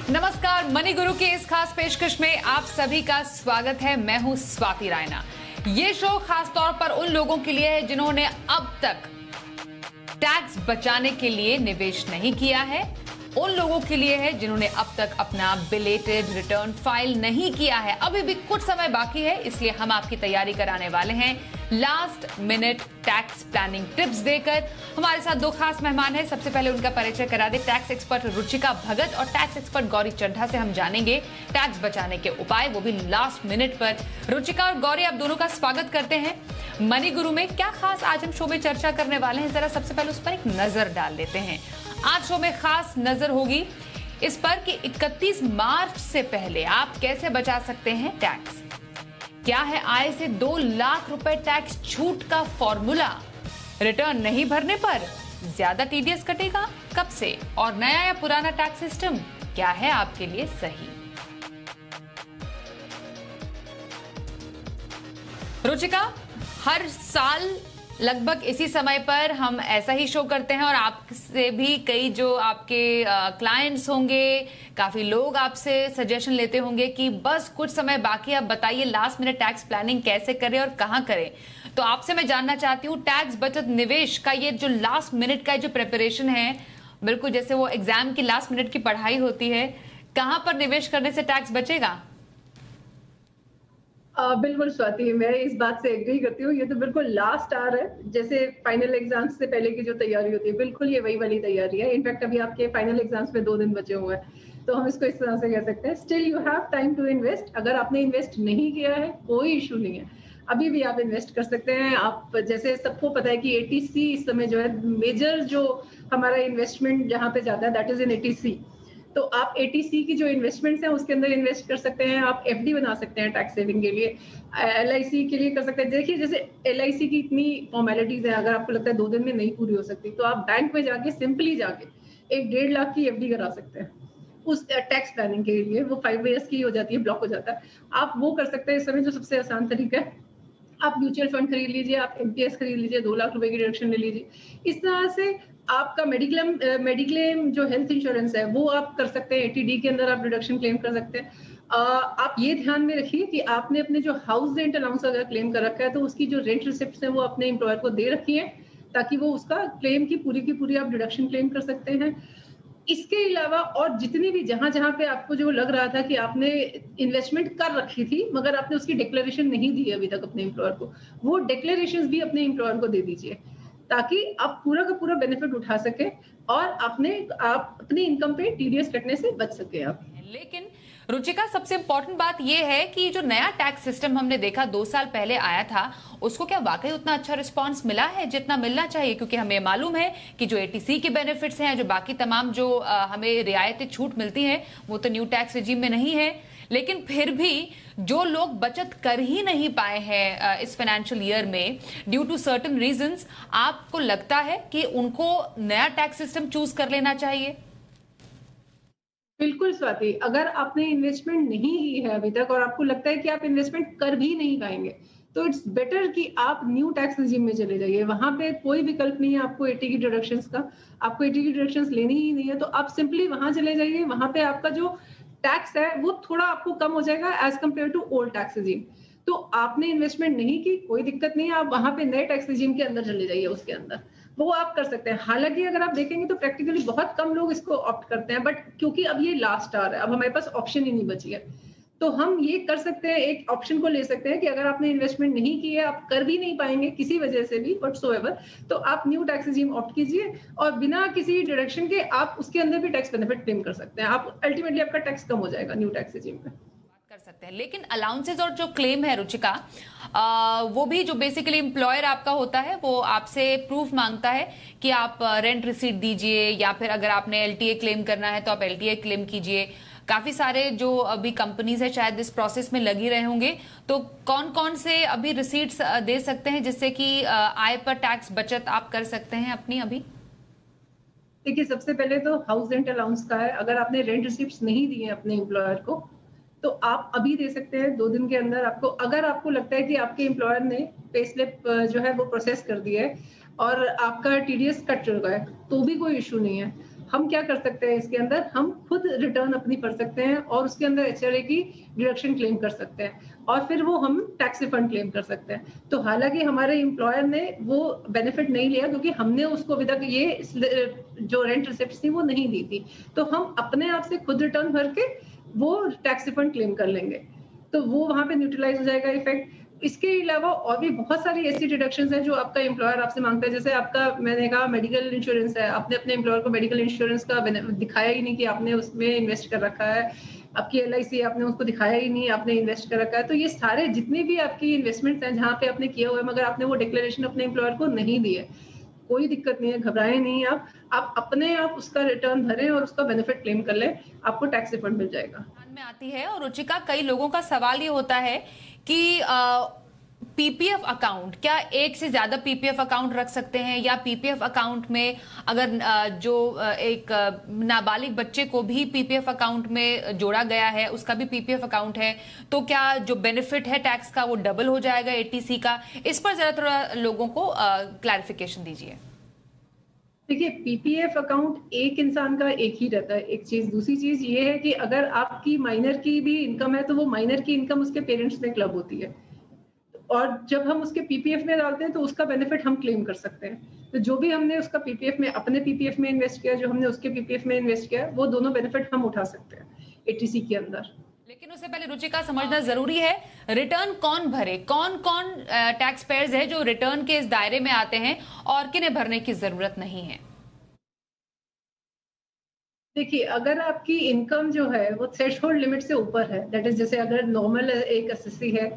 नमस्कार, मनी गुरु की इस खास पेशकश में आप सभी का स्वागत है। मैं हूं स्वाति रायना। ये शो खास तौर पर उन लोगों के लिए है जिन्होंने अब तक टैक्स बचाने के लिए निवेश नहीं किया है, उन लोगों के लिए है जिन्होंने अब तक अपना बिलेटेड रिटर्न फाइल नहीं किया है। अभी भी कुछ समय बाकी है, इसलिए हम आपकी तैयारी कराने वाले हैं last minute tax planning tips देकर। हमारे साथ दो खास मेहमान हैं। सबसे पहले उनका परिचय करा दे। टैक्स एक्सपर्ट रुचिका भगत और टैक्स एक्सपर्ट गौरी चड्ढा से हम जानेंगे टैक्स बचाने के उपाय, वो भी लास्ट मिनट पर। रुचिका और गौरी, आप दोनों का स्वागत करते हैं मनी गुरु में। क्या खास आज हम शो में चर्चा करने वाले हैं, जरा सबसे पहले उस पर एक नजर डाल देते हैं। आज शो में खास नजर होगी इस पर कि 31 मार्च से पहले आप कैसे बचा सकते हैं टैक्स। क्या है आय से 2 लाख रुपए टैक्स छूट का फॉर्मूला? रिटर्न नहीं भरने पर ज्यादा टीडीएस कटेगा कब से? और नया या पुराना टैक्स सिस्टम क्या है आपके लिए सही? रुचिका, हर साल लगभग इसी समय पर हम ऐसा ही शो करते हैं और आपसे भी कई जो आपके क्लाइंट्स होंगे, काफी लोग आपसे सजेशन लेते होंगे कि बस कुछ समय बाकी, आप बताइए लास्ट मिनट टैक्स प्लानिंग कैसे करें और कहां करें। तो आपसे मैं जानना चाहती हूँ, टैक्स बचत निवेश का ये जो लास्ट मिनट का जो प्रिपरेशन है, बिल्कुल जैसे वो एग्जाम की लास्ट मिनट की पढ़ाई होती है, कहां पर निवेश करने से टैक्स बचेगा? बिल्कुल स्वाति, मैं इस बात से एग्री करती हूँ। ये तो बिल्कुल लास्ट आवर है, जैसे फाइनल एग्जाम्स से पहले की जो तैयारी होती है, बिल्कुल ये वही वाली तैयारी है। इनफैक्ट अभी आपके फाइनल एग्जाम्स में 2 दिन बचे हुए हैं, तो हम इसको इस तरह से कह सकते हैं। Still you have time to invest. अगर आपने इन्वेस्ट नहीं किया है, कोई इशू नहीं है, अभी भी आप इन्वेस्ट कर सकते हैं। आप जैसे सबको पता है कि एटीसी इस समय जो है मेजर जो हमारा इन्वेस्टमेंट जहाँ पे जाता है, दैट इज इन एटीसी। तो आप एटीसी की जो इन्वेस्टमेंट्स हैं उसके अंदर इन्वेस्ट कर सकते हैं। आप एफडी बना सकते हैं टैक्स सेविंग के लिए, एलआईसी के लिए कर सकते हैं। देखिए, जैसे एलआईसी की इतनी फॉर्मेलिटीज है, अगर आपको लगता है 2 दिन में नहीं पूरी हो सकती, तो आप बैंक में जाके सिंपली जाके 1-1.5 लाख की एफडी करा सकते हैं उस टैक्स प्लानिंग के लिए। वो 5 ईयर्स की हो जाती है, ब्लॉक हो जाता है। आप वो कर सकते हैं इस समय, जो सबसे आसान तरीका है। आप म्यूचुअल फंड खरीद लीजिए, आप एमपीएस खरीद लीजिए, 2 लाख रुपए की डिडक्शन ले लीजिए। इस तरह से आपका मेडिक्लेम जो हेल्थ इंश्योरेंस है वो आप कर सकते हैं। एटीडी के अंदर आप डिडक्शन क्लेम कर सकते हैं। आप ये ध्यान में रखिए कि आपने अपने जो हाउस रेंट अलाउंस अगर क्लेम कर रखा है, तो उसकी जो रेंट रिसिप्ट्स हैं वो अपने एम्प्लॉयर को दे रखी है, ताकि वो उसका क्लेम की पूरी आप डिडक्शन क्लेम कर सकते हैं। इसके अलावा और जितनी भी जहां पे आपको जो लग रहा था कि आपने इन्वेस्टमेंट कर रखी थी मगर आपने उसकी डिक्लेरेशन नहीं दी अभी तक अपने एम्प्लॉयर को, वो डिक्लेरेशंस भी अपने एम्प्लॉयर को दे दीजिए, ताकि आप पूरा का पूरा बेनिफिट उठा सके और आप अपनी इनकम पे टीडीएस कटने से बच सके आप। लेकिन रुचिका, सबसे इंपॉर्टेंट बात यह है कि जो नया टैक्स सिस्टम हमने देखा 2 साल पहले आया था, उसको क्या वाकई उतना अच्छा रिस्पांस मिला है जितना मिलना चाहिए? क्योंकि हमें मालूम है कि जो एटीसी के बेनिफिट्स हैं, जो बाकी तमाम जो हमें रियायतें छूट मिलती हैं, वो तो न्यू टैक्स रिजीम में नहीं है। लेकिन फिर भी जो लोग बचत कर ही नहीं पाए हैं इस फाइनेंशियल ईयर में ड्यू टू सर्टेन रीजंस, आपको लगता है कि उनको नया टैक्स सिस्टम चूज कर लेना चाहिए? बिल्कुल स्वाति, अगर आपने इन्वेस्टमेंट नहीं की है अभी तक और आपको लगता है कि आप इन्वेस्टमेंट कर भी नहीं पाएंगे, तो इट्स बेटर कि आप न्यू टैक्स रिजीम में चले जाइए। वहां पे कोई विकल्प नहीं है आपको एटी की डिडक्शंस का। आपको एटी की डिडक्शंस लेनी ही नहीं है, तो आप सिंपली वहां चले जाइए। वहां पे आपका जो टैक्स है वो थोड़ा आपको कम हो जाएगा as compare to old tax regime. तो आपने इन्वेस्टमेंट नहीं की, कोई दिक्कत नहीं है, आप वहां पे नए टैक्स रिजीम के अंदर चले जाइए। उसके अंदर वो आप कर सकते हैं। हालांकि अगर आप देखेंगे तो प्रैक्टिकली बहुत कम लोग इसको ऑप्ट करते हैं, बट क्योंकि अब ये लास्ट आवर है, अब हमारे पास ऑप्शन ही नहीं बची है, तो हम ये कर सकते हैं, एक ऑप्शन को ले सकते हैं कि अगर आपने इन्वेस्टमेंट नहीं की है, आप कर भी नहीं पाएंगे किसी वजह से भी व्हाटसोएवर, तो आप न्यू टैक्स रिजीम ऑप्ट कीजिए और बिना किसी डिडक्शन के आप उसके अंदर भी टैक्स बेनिफिट क्लेम कर सकते हैं। आप अल्टीमेटली आपका टैक्स कम हो जाएगा न्यू टैक्स रिजीम में। कर सकते हैं। लेकिन अलाउंसेज और जो क्लेम है रुचिका, वो भी जो बेसिकली एम्प्लॉयर आपका होता है, वो आपसे प्रूफ मांगता है कि आप रेंट रिसीट दीजिए, या फिर अगर आपने एलटीए क्लेम करना है तो आप एलटीए क्लेम कीजिए। काफी सारे जो अभी कंपनीज है शायद इस प्रोसेस में लगी रहे होंगे, तो कौन कौन से अभी रिसीट्स दे सकते हैं जिससे कि आय पर टैक्स बचत आप कर सकते हैं अपनी अभी? देखिए, सबसे पहले तो हाउस रेंट अलाउंस का है। अगर आपने रेंट रिसिप्ट्स नहीं दिए अपने एम्प्लॉयर को, तो आप अभी दे सकते हैं 2 दिन के अंदर। आपको अगर आपको लगता है कि आपके एम्प्लॉयर ने पे स्लिप जो है वो प्रोसेस कर दिया है, और आपका टीडीएस कट चुका है तो भी कोई इशू नहीं है। हम क्या कर सकते हैं इसके अंदर, हम खुद रिटर्न अपनी भर सकते हैं और उसके अंदर एचआरए की डिडक्शन क्लेम कर सकते हैं और फिर वो हम टैक्स रिफंड क्लेम कर सकते हैं। तो हालांकि हमारे एम्प्लॉयर ने वो बेनिफिट नहीं लिया क्योंकि हमने उसको अभी तक ये जो रेंट रिसिप्ट थी वो नहीं दी थी, तो हम अपने आप से खुद रिटर्न भर के वो टैक्स रिफंड क्लेम कर लेंगे, तो वो वहां पे न्यूट्रलाइज हो जाएगा इफेक्ट। इसके अलावा और भी बहुत सारी ऐसी डिडक्शंस हैं जो आपका एम्प्लॉयर आपसे मांगता है, जैसे आपका मैंने कहा मेडिकल इंश्योरेंस है, आपने अपने एम्प्लॉयर को मेडिकल इंश्योरेंस का दिखाया ही नहीं कि आपने उसमें इन्वेस्ट कर रखा है, आपकी LIC आपने उसको दिखाया ही नहीं आपने इन्वेस्ट कर रखा है, तो ये सारे जितने भी आपकी इन्वेस्टमेंट्स हैं जहाँ पे आपने किया हुआ है मगर आपने वो डिक्लेरेशन अपने एम्प्लॉयर को नहीं दी है, कोई दिक्कत नहीं है, घबराएं नहीं आप अपने आप उसका रिटर्न भरें और उसका बेनिफिट क्लेम कर लें, आपको टैक्स रिफंड मिल जाएगा। में आती है। और रुचिका, कई लोगों का सवाल ये होता है कि पीपीएफ अकाउंट, क्या एक से ज्यादा पीपीएफ अकाउंट रख सकते हैं, या पीपीएफ अकाउंट में अगर जो एक नाबालिग बच्चे को भी पीपीएफ अकाउंट में जोड़ा गया है, उसका भी पीपीएफ अकाउंट है, तो क्या जो बेनिफिट है टैक्स का वो डबल हो जाएगा एटीसी का? इस पर जरा थोड़ा लोगों को क्लैरिफिकेशन दीजिए। देखिए, पीपीएफ अकाउंट एक इंसान का एक ही रहता है, एक चीज। दूसरी चीज ये है कि अगर आपकी माइनर की भी इनकम है तो वो माइनर की इनकम उसके पेरेंट्स में क्लब होती है और जब हम उसके पीपीएफ में डालते हैं तो उसका बेनिफिट हम क्लेम कर सकते हैं। तो जो भी हमने उसका पीपीएफ में अपने पीपीएफ में इन्वेस्ट किया, जो हमने उसके पीपीएफ में इन्वेस्ट किया, वो दोनों बेनिफिट हम उठा सकते हैं एटीसी के अंदर। लेकिन उससे पहले रुचिका समझना जरूरी है, रिटर्न कौन भरे, कौन कौन टैक्स पेयर्स है जो रिटर्न के इस दायरे में आते हैं और किन्हें भरने की जरूरत नहीं है? देखिए, अगर आपकी इनकम जो है वो थ्रेशहोल्ड लिमिट से ऊपर है, दैट इज जैसे अगर नॉर्मल एक एसएससी है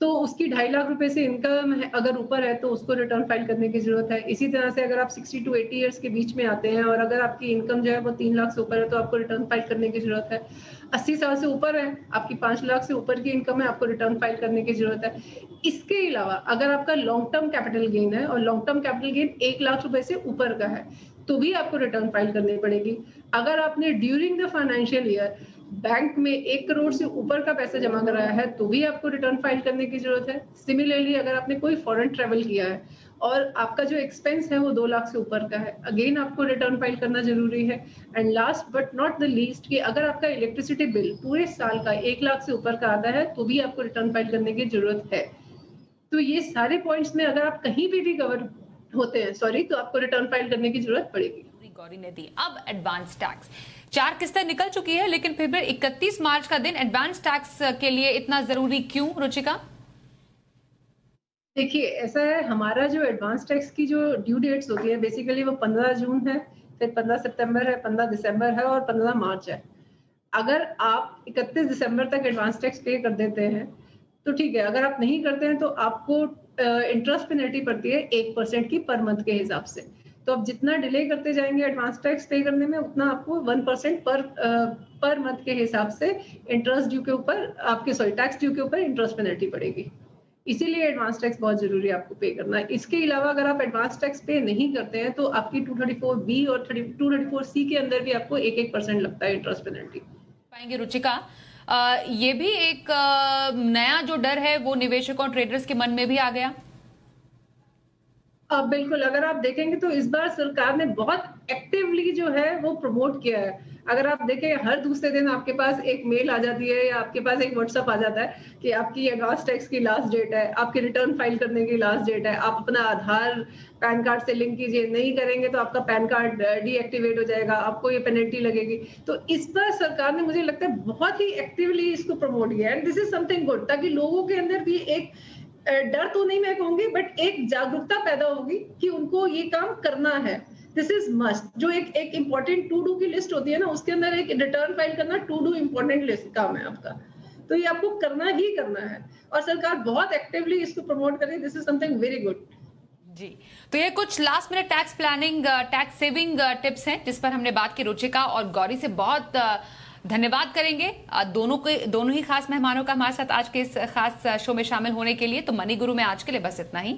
तो उसकी 2.5 लाख रुपए से इनकम अगर ऊपर है तो उसको रिटर्न फाइल करने की जरूरत है। इसी तरह से अगर आप 60 to 80 ईयर्स के बीच में आते हैं और अगर आपकी इनकम जो है वो 3 लाख से ऊपर है तो आपको रिटर्न फाइल करने की जरूरत है। 80 साल से ऊपर है, आपकी 5 लाख से ऊपर की इनकम है, आपको रिटर्न फाइल करने की जरूरत है। इसके अलावा अगर आपका लॉन्ग टर्म कैपिटल गेन है और long term capital gain 1 lakh रुपए से ऊपर का है तो भी आपको रिटर्न फाइल करनी पड़ेगी। अगर आपने during the financial year bank में 1 करोड़ से ऊपर का पैसा जमा कराया है तो भी आपको रिटर्न फाइल करने की जरूरत है। सिमिलरली अगर आपने कोई फॉरेन ट्रेवल किया है और आपका जो एक्सपेंस है वो 2 लाख से ऊपर का है, अगेन आपको रिटर्न फाइल करना जरूरी है। And last but not the least कि अगर आपका इलेक्ट्रिसिटी बिल पूरे साल का 1 लाख से ऊपर का आता है तो भी आपको रिटर्न फाइल करने की जरूरत है। तो ये सारे पॉइंट्स में अगर आप कहीं भी कवर होते हैं तो आपको रिटर्न फाइल करने की जरूरत पड़ेगी। गौरी ने दी। अब एडवांस टैक्स 4 किस्तें निकल चुकी है, लेकिन फिर भी 31 मार्च का दिन एडवांस टैक्स के लिए इतना जरूरी क्यों, रुचिका? देखिए, ऐसा है, हमारा जो एडवांस टैक्स की जो ड्यू डेट्स होती है बेसिकली वो 15 जून है, फिर 15 सितंबर है, 15 दिसंबर है और 15 मार्च है। अगर आप 31 दिसंबर तक एडवांस टैक्स पे कर देते हैं तो ठीक है, अगर आप नहीं करते हैं तो आपको इंटरेस्ट पेनल्टी पड़ती है 1% की पर मंथ के हिसाब से। तो आप जितना डिले करते जाएंगे एडवांस टैक्स पे करने में उतना आपको 1% पर मंथ के हिसाब से इंटरेस्ट ड्यू के ऊपर टैक्स ड्यू के ऊपर इंटरेस्ट पेनल्टी पड़ेगी। इसीलिए एडवांस टैक्स बहुत जरूरी है आपको पे करना। इसके अलावा अगर आप एडवांस टैक्स पे नहीं करते हैं तो आपकी 234B और 234C के अंदर भी आपको 1% लगता है इंटरेस्ट पेनल्टी। पाएंगे रुचिका, ये भी एक नया जो डर है वो निवेशकों और ट्रेडर्स के मन में भी आ गया। बिल्कुल, अगर आप देखेंगे तो इस बार सरकार ने बहुत एक्टिवली जो है वो प्रमोट किया है। अगर आप देखें हर दूसरे दिन आपके पास एक मेल आ जाती है या आपके पास एक व्हाट्सएप आ जाता है कि आपकी एडवांस टैक्स की लास्ट डेट है, आपके रिटर्न फाइल करने की लास्ट डेट है, आप अपना आधार पैन कार्ड से लिंक कीजिए, नहीं करेंगे तो आपका पैन कार्ड डीएक्टिवेट हो जाएगा, आपको ये पेनल्टी लगेगी। तो इस बार सरकार ने मुझे लगता है बहुत ही एक्टिवली इसको प्रमोट किया है। दिस इज समथिंग गुड, ताकि लोगों के अंदर भी एक डर तो नहीं मैं कहूंगी बट एक जागरूकता पैदा होगी कि उनको ये काम करना है। This is must. जो एक इंपॉर्टेंट टू डू की लिस्ट होती है ना, उसके अंदर एक रिटर्न फाइल करना टू डू इंपॉर्टेंट लिस्ट काम है आपका, तो ये आपको करना ही करना है और सरकार बहुत एक्टिवली इसको प्रमोट कर रही है। This is something very good जी। तो ये कुछ last minute tax planning, tax saving tips हैं जिस पर हमने बात की। रुचिका और गौरी से बहुत धन्यवाद करेंगे दोनों ही खास मेहमानों का हमारे साथ आज के इस खास शो में शामिल होने के लिए। तो मनी गुरु में आज के लिए बस इतना ही।